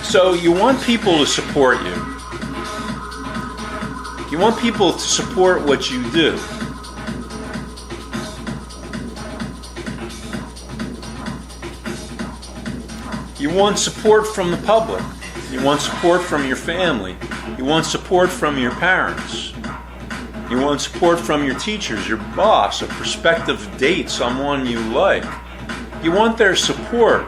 So you want people to support you. You want people to support what you do. You want support from the public. You want support from your family. You want support from your parents. You want support from your teachers, your boss, a prospective date, someone you like. You want their support.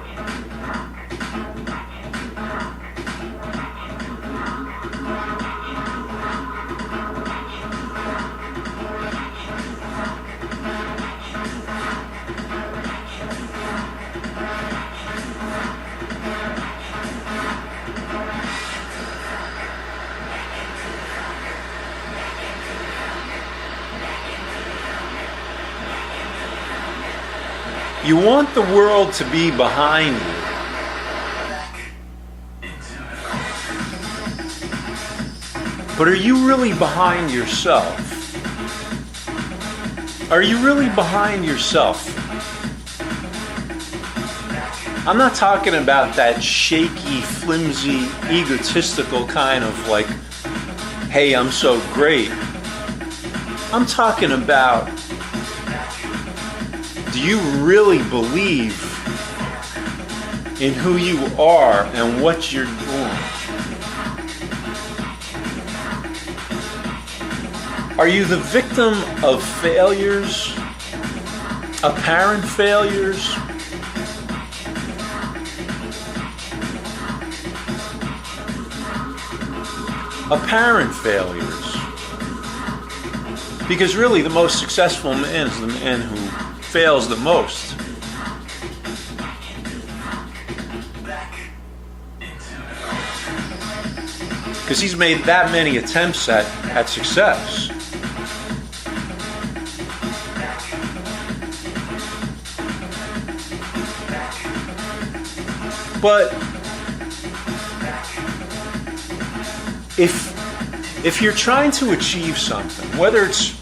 You want the world to be behind you. But are you really behind yourself? Are you really behind yourself? I'm not talking about that shaky, flimsy, egotistical kind of like, hey, I'm so great. I'm talking about, do you really believe in who you are and what you're doing? Are you the victim of failures? Apparent failures? Apparent failures. Because really the most successful man is the man who fails the most. Because he's made that many attempts at success. But if you're trying to achieve something, whether it's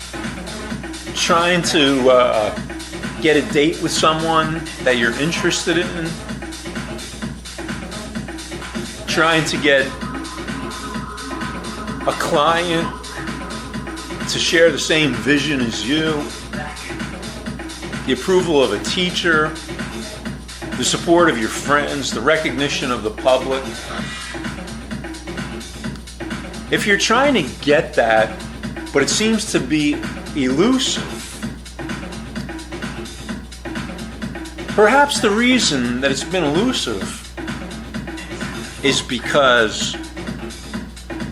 trying to get a date with someone that you're interested in, trying to get a client to share the same vision as you, the approval of a teacher, the support of your friends, the recognition of the public. If you're trying to get that, but it seems to be elusive, perhaps the reason that it's been elusive is because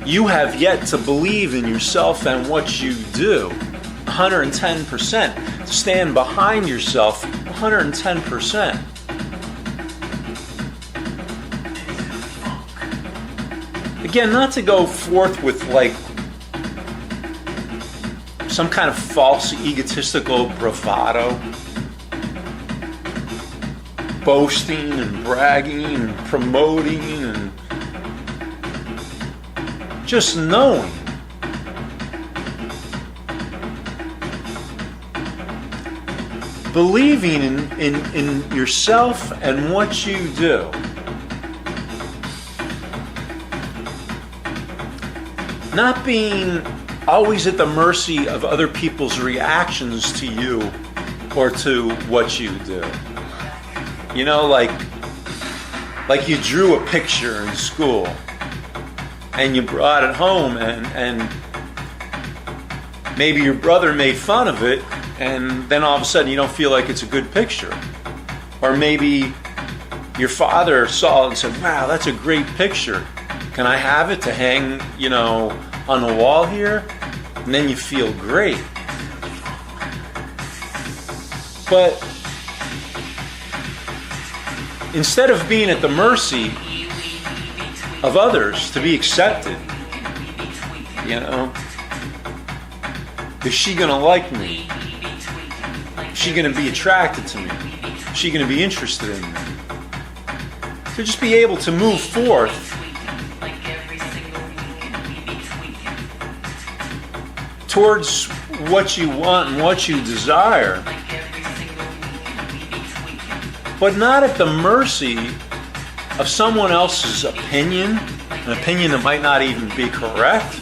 you have yet to believe in yourself and what you do 110%, to stand behind yourself 110%. Again, not to go forth with like some kind of false egotistical bravado, boasting and bragging and promoting and just knowing. Believing in yourself and what you do. Not being always at the mercy of other people's reactions to you or to what you do. You know, like you drew a picture in school and you brought it home and maybe your brother made fun of it and then all of a sudden you don't feel like it's a good picture. Or maybe your father saw it and said, wow, that's a great picture. Can I have it to hang, on the wall here? And then you feel great. But instead of being at the mercy of others to be accepted, is she going to like me? Is she going to be attracted to me? Is she going to be interested in me? To just be able to move forth towards what you want and what you desire, but not at the mercy of someone else's opinion, an opinion that might not even be correct.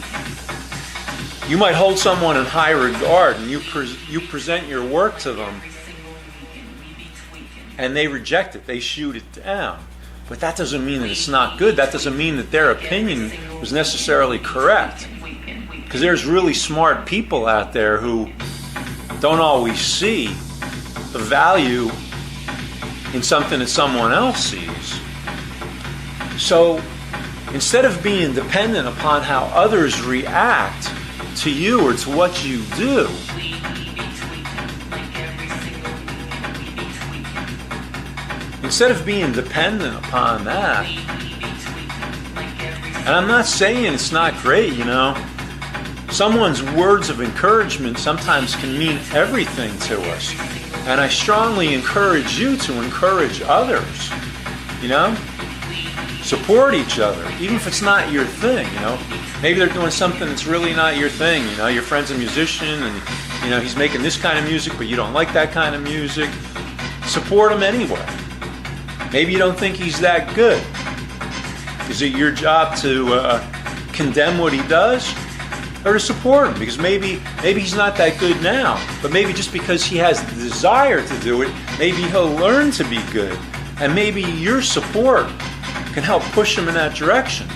You might hold someone in high regard and you present your work to them and they reject it, they shoot it down. But that doesn't mean that it's not good. That doesn't mean that their opinion was necessarily correct. Because there's really smart people out there who don't always see the value in something that someone else sees. So instead of being dependent upon how others react to you or to what you do, instead of being dependent upon that, and I'm not saying it's not great, someone's words of encouragement sometimes can mean everything to us. And I strongly encourage you to encourage others, support each other, even if it's not your thing, Maybe they're doing something that's really not your thing, your friend's a musician and, he's making this kind of music, but you don't like that kind of music. Support him anyway. Maybe you don't think he's that good. Is it your job to condemn what he does? Or to support him? Because maybe he's not that good now. But maybe just because he has the desire to do it, maybe he'll learn to be good. And maybe your support can help push him in that direction.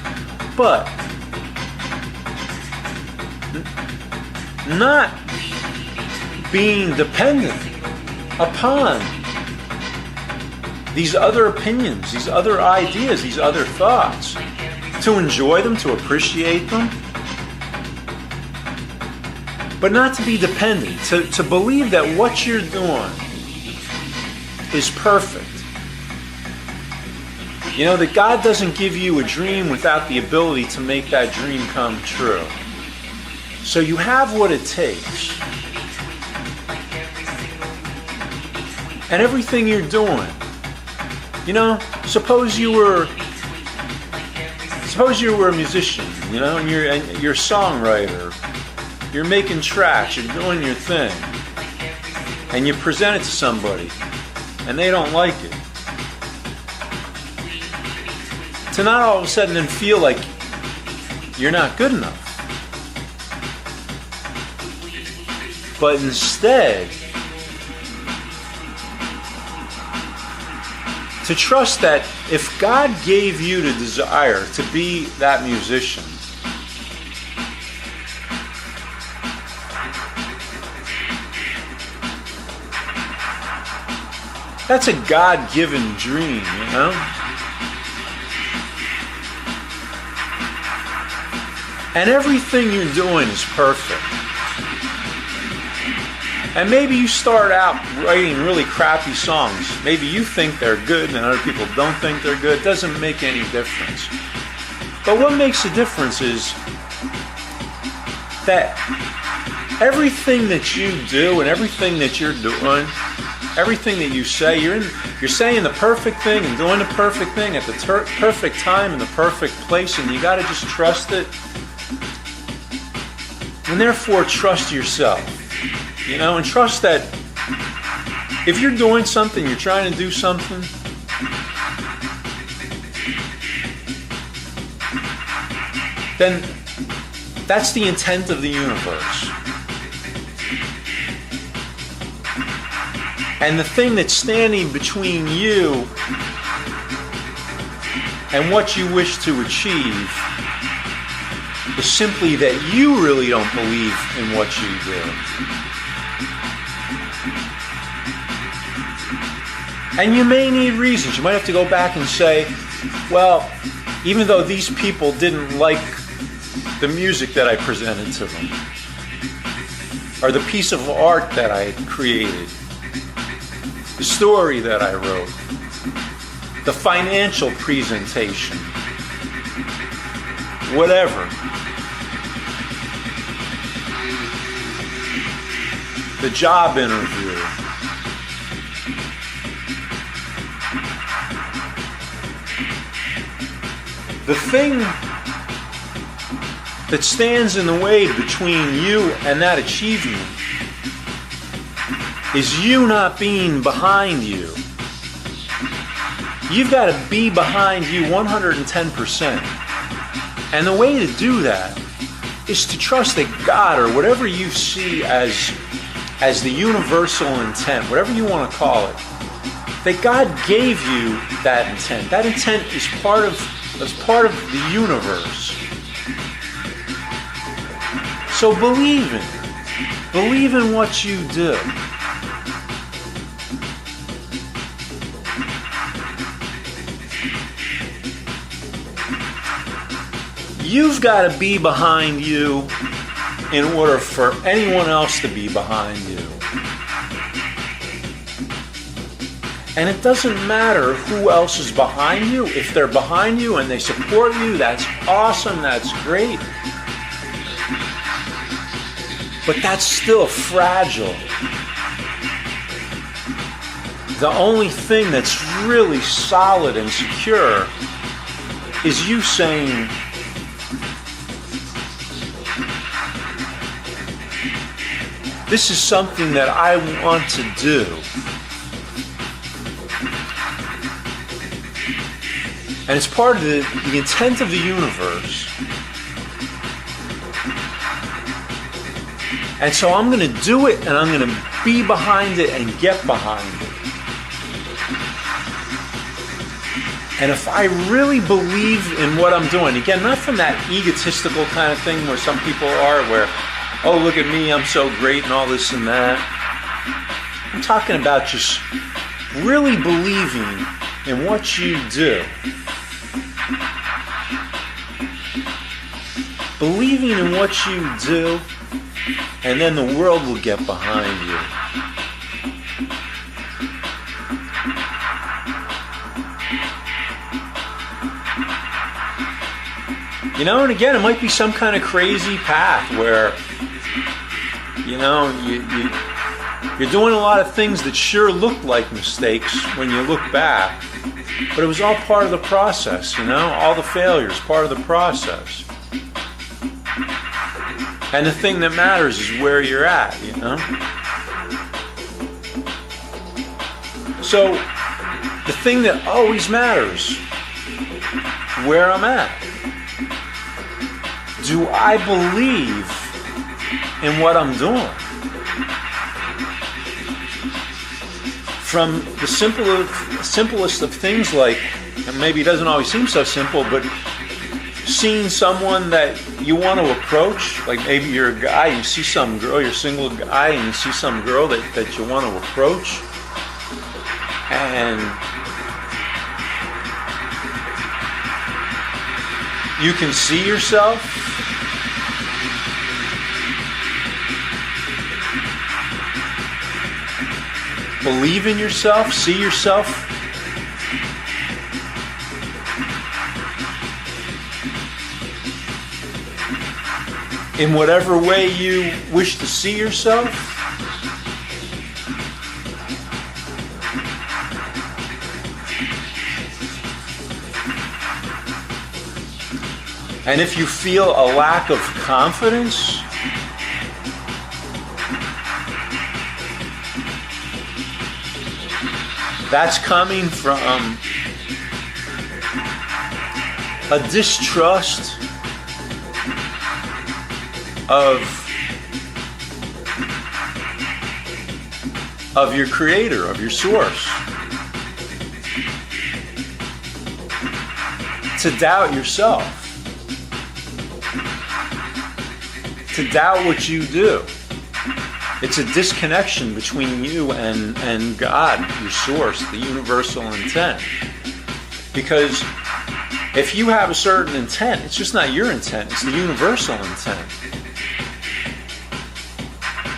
But not being dependent upon these other opinions, these other ideas, these other thoughts, to enjoy them, to appreciate them, but not to be dependent, to believe that what you're doing is perfect. That God doesn't give you a dream without the ability to make that dream come true. So you have what it takes. And everything you're doing, suppose you were a musician, and you're a songwriter, you're making tracks, you're doing your thing, and you present it to somebody, and they don't like it. To not all of a sudden then feel like you're not good enough. But instead, to trust that if God gave you the desire to be that musician, that's a God-given dream, And everything you're doing is perfect. And maybe you start out writing really crappy songs. Maybe you think they're good and other people don't think they're good. It doesn't make any difference. But what makes a difference is that everything that you do and everything that you're doing, everything that you say, you're saying the perfect thing and doing the perfect thing at the perfect time in the perfect place, and you got to just trust it. And therefore trust yourself. And trust that if you're doing something, you're trying to do something, then that's the intent of the universe. And the thing that's standing between you and what you wish to achieve is simply that you really don't believe in what you do. And you may need reasons. You might have to go back and say, well, even though these people didn't like the music that I presented to them, or the piece of art that I created, the story that I wrote, the financial presentation, whatever, the job interview, the thing that stands in the way between you and that achievement is you not being behind you. You've got to be behind you 110%. And the way to do that is to trust that God, or whatever you see as the universal intent, whatever you want to call it, that God gave you that intent. That intent is part of the universe. So believe in it. Believe in what you do. You've got to be behind you in order for anyone else to be behind you. And it doesn't matter who else is behind you. If they're behind you and they support you, that's awesome, that's great. But that's still fragile. The only thing that's really solid and secure is you saying, this is something that I want to do. And it's part of the intent of the universe. And so I'm going to do it, and I'm going to be behind it and get behind it. And if I really believe in what I'm doing, again, not from that egotistical kind of thing where some people are, where, oh, look at me, I'm so great and all this and that. I'm talking about just really believing in what you do. Believing in what you do, and then the world will get behind you. You know, and again, it might be some kind of crazy path where, you know, you're doing a lot of things that sure look like mistakes when you look back, but it was all part of the process, you know, all the failures, part of the process. And the thing that matters is where you're at, you know? So, the thing that always matters, where I'm at. Do I believe in what I'm doing? From the simplest of things, like, and maybe it doesn't always seem so simple, but seeing someone that you want to approach, like maybe you're a guy, you see some girl, you're a single guy, and you see some girl that you want to approach, and you can see yourself believe in yourself, see yourself in whatever way you wish to see yourself. And if you feel a lack of confidence, that's coming from a distrust of your creator, of your source. To doubt yourself. To doubt what you do. It's a disconnection between you and God, your source, the universal intent. Because if you have a certain intent, it's just not your intent, it's the universal intent.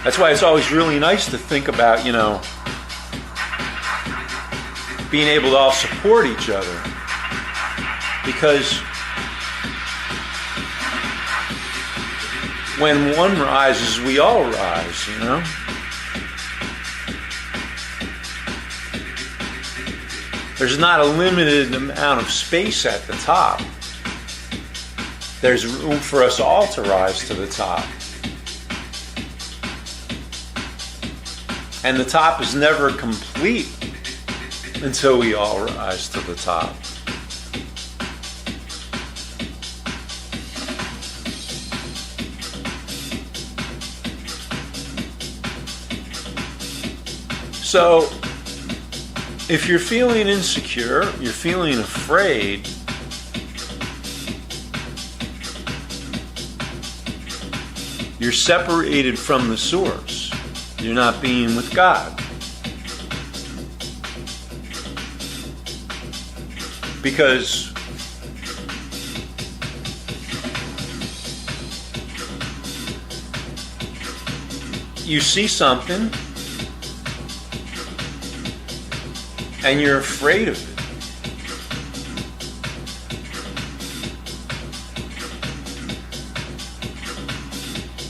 That's why it's always really nice to think about, you know, being able to all support each other. Because when one rises, we all rise, you know? There's not a limited amount of space at the top. There's room for us all to rise to the top. And the top is never complete until we all rise to the top. So, if you're feeling insecure, you're feeling afraid, you're separated from the source. You're not being with God. Because you see something and you're afraid of it.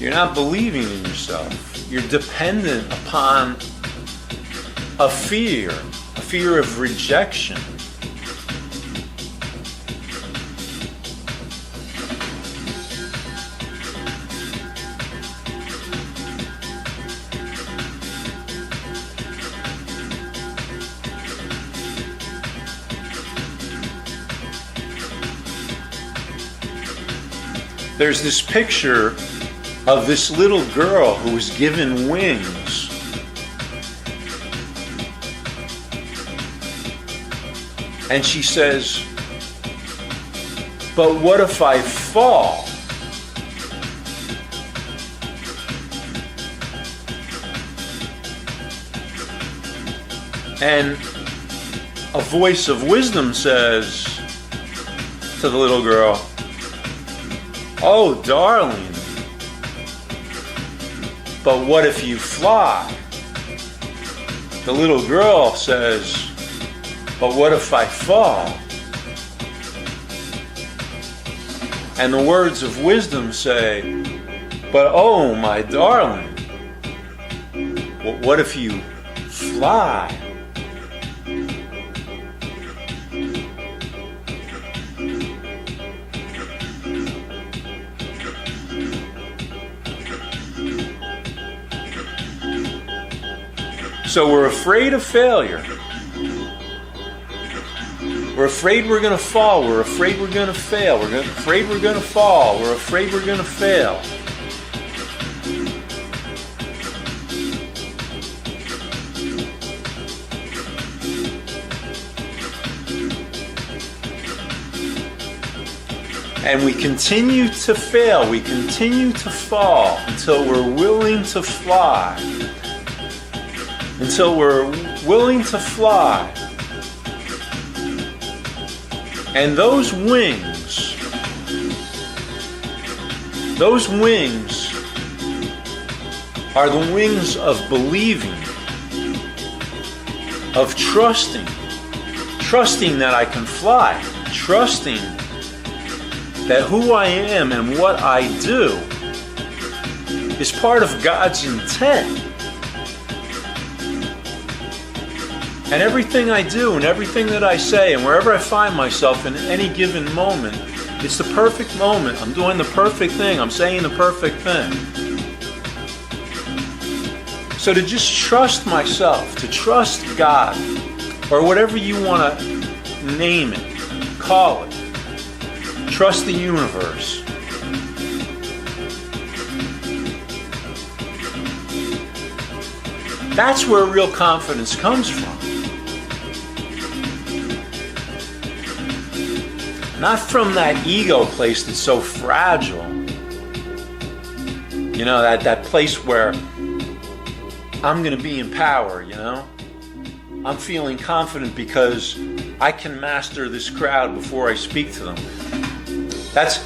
You're not believing in yourself. You're dependent upon a fear of rejection. There's this picture of this little girl who was given wings. And she says, but what if I fall? And a voice of wisdom says to the little girl, oh, darling, but what if you fly? The little girl says, but what if I fall? And the words of wisdom say, but oh, my darling, what if you fly? So we're afraid of failure. We're afraid we're going to fall. We're afraid we're going to fail. We're afraid we're going to fall. We're afraid we're going to fail. And we continue to fail. We continue to fall until we're willing to fly. Until we're willing to fly. And those wings are the wings of believing, of trusting that I can fly, trusting that who I am and what I do is part of God's intent. And everything I do and everything that I say and wherever I find myself in any given moment, it's the perfect moment. I'm doing the perfect thing. I'm saying the perfect thing. So to just trust myself, to trust God, or whatever you want to name it, call it. Trust the universe. That's where real confidence comes from. Not from that ego place that's so fragile. You know, that place where I'm going to be in power, you know? I'm feeling confident because I can master this crowd before I speak to them. That's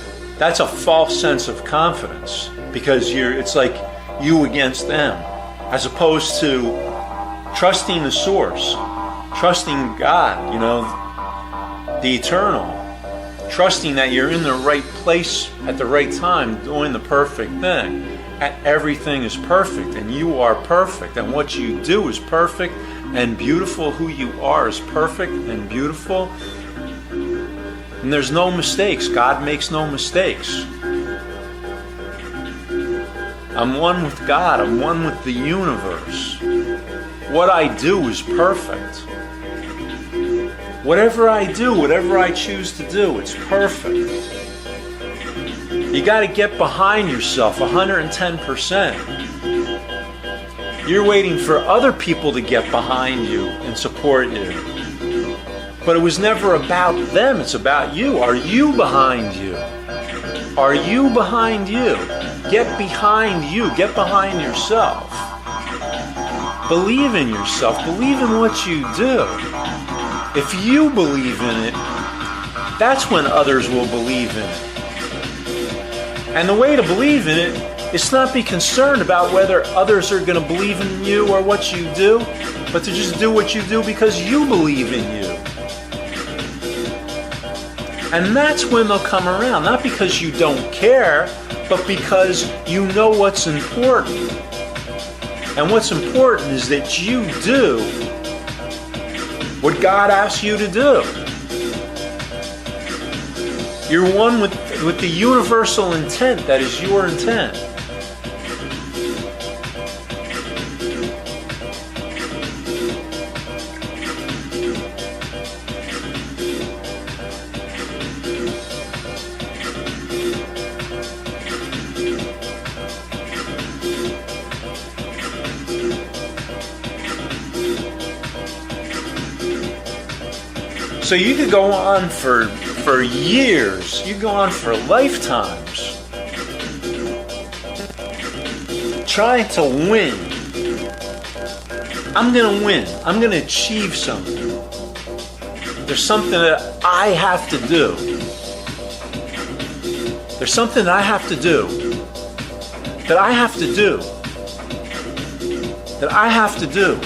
a false sense of confidence because it's like you against them, as opposed to trusting the source, trusting God, you know, the eternal. Trusting that you're in the right place at the right time, doing the perfect thing. And everything is perfect, and you are perfect, and what you do is perfect and beautiful. Who you are is perfect and beautiful. And there's no mistakes. God makes no mistakes. I'm one with God. I'm one with the universe. What I do is perfect. Whatever I do, whatever I choose to do, it's perfect. You got to get behind yourself 110%. You're waiting for other people to get behind you and support you. But it was never about them, it's about you. Are you behind you? Are you behind you? Get behind you, get behind yourself. Believe in yourself, believe in what you do. If you believe in it, that's when others will believe in it. And the way to believe in it is not be concerned about whether others are going to believe in you or what you do, but to just do what you do because you believe in you. And that's when they'll come around, not because you don't care, but because you know what's important. And what's important is that you do what God asks you to do. You're one with the universal intent that is your intent. So you could go on for years, you could go on for lifetimes, trying to win. I'm going to win. I'm going to achieve something. There's something that I have to do. There's something that I have to do. That I have to do. That I have to do.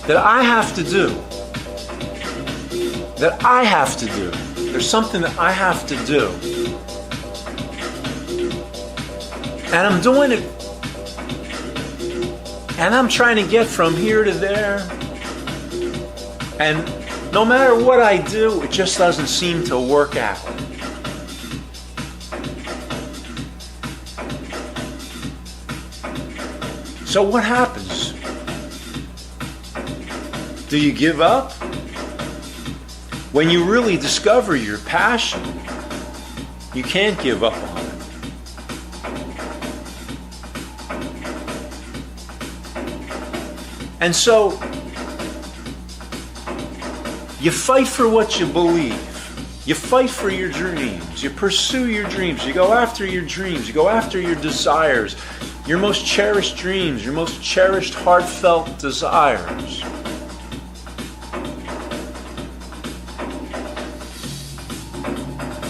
That I have to do. That I have to do. There's something that I have to do. And I'm doing it. And I'm trying to get from here to there. And no matter what I do, it just doesn't seem to work out. So what happens? Do you give up? When you really discover your passion, you can't give up on it. And so, you fight for what you believe. You fight for your dreams. You pursue your dreams. You go after your dreams. You go after your desires. Your most cherished dreams. Your most cherished heartfelt desires.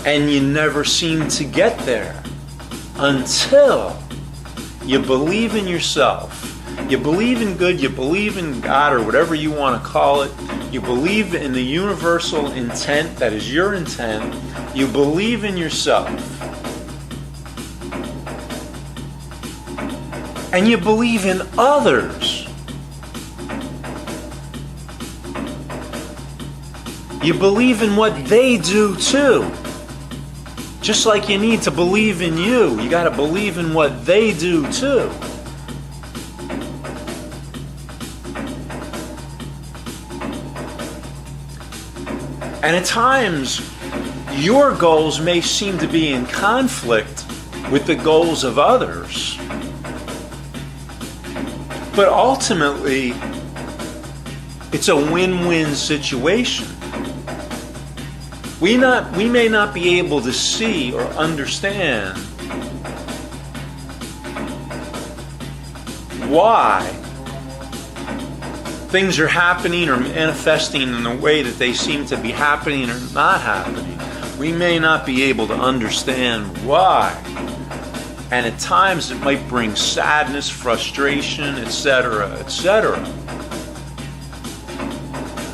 And you never seem to get there until you believe in yourself. You believe in good, you believe in God, or whatever you want to call it. You believe in the universal intent that is your intent. You believe in yourself. And you believe in others. You believe in what they do too. Just like you need to believe in you, you got to believe in what they do too. And at times, your goals may seem to be in conflict with the goals of others. But ultimately, it's a win-win situation. We may not be able to see or understand why things are happening or manifesting in the way that they seem to be happening or not happening. We may not be able to understand why. And at times it might bring sadness, frustration, etc., etc.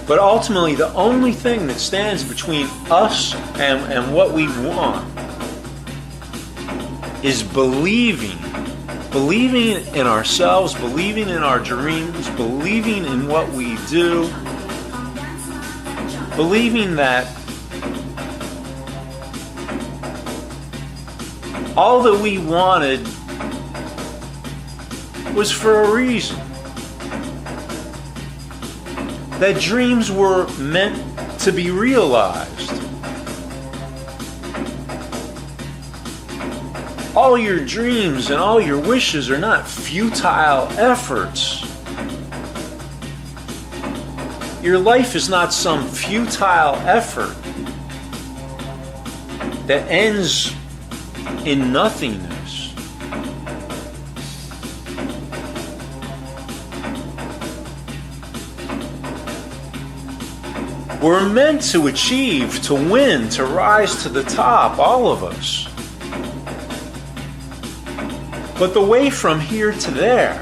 But ultimately, the only thing that stands between us and what we want is believing. Believing in ourselves, believing in our dreams, believing in what we do, believing that all that we wanted was for a reason. that dreams were meant to be realized. All your dreams and all your wishes are not futile efforts. Your life is not some futile effort that ends in nothingness. We're meant to achieve, to win, to rise to the top, all of us. But the way from here to there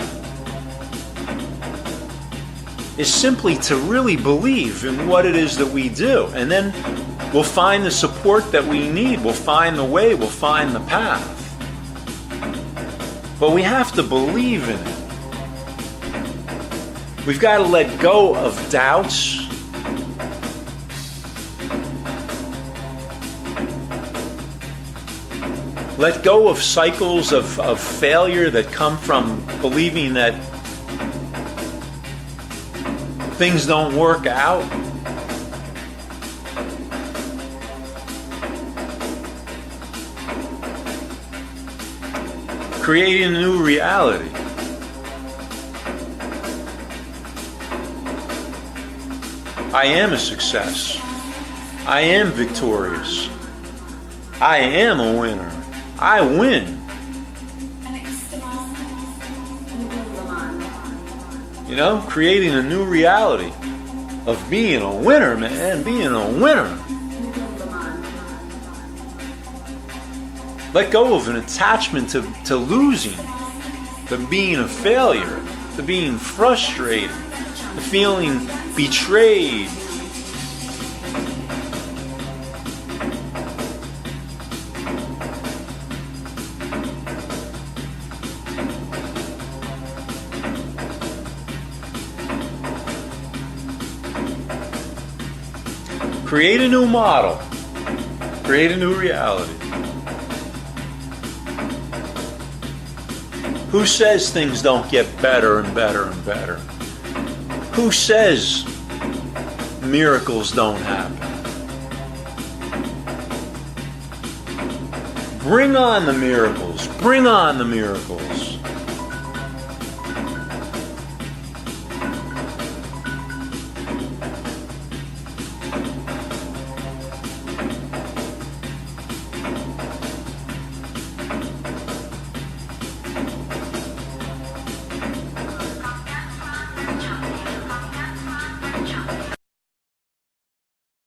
is simply to really believe in what it is that we do. And then we'll find the support that we need. We'll find the way. We'll find the path. But we have to believe in it. We've got to let go of doubts. Let go of cycles of failure that come from believing that things don't work out. Creating a new reality. I am a success. I am victorious. I am a winner. I win. You know, creating a new reality of being a winner, man, being a winner. Let go of an attachment to losing, to being a failure, to being frustrated, to feeling betrayed. Create a new model. Create a new reality. Who says things don't get better and better and better? Who says miracles don't happen? Bring on the miracles. Bring on the miracles.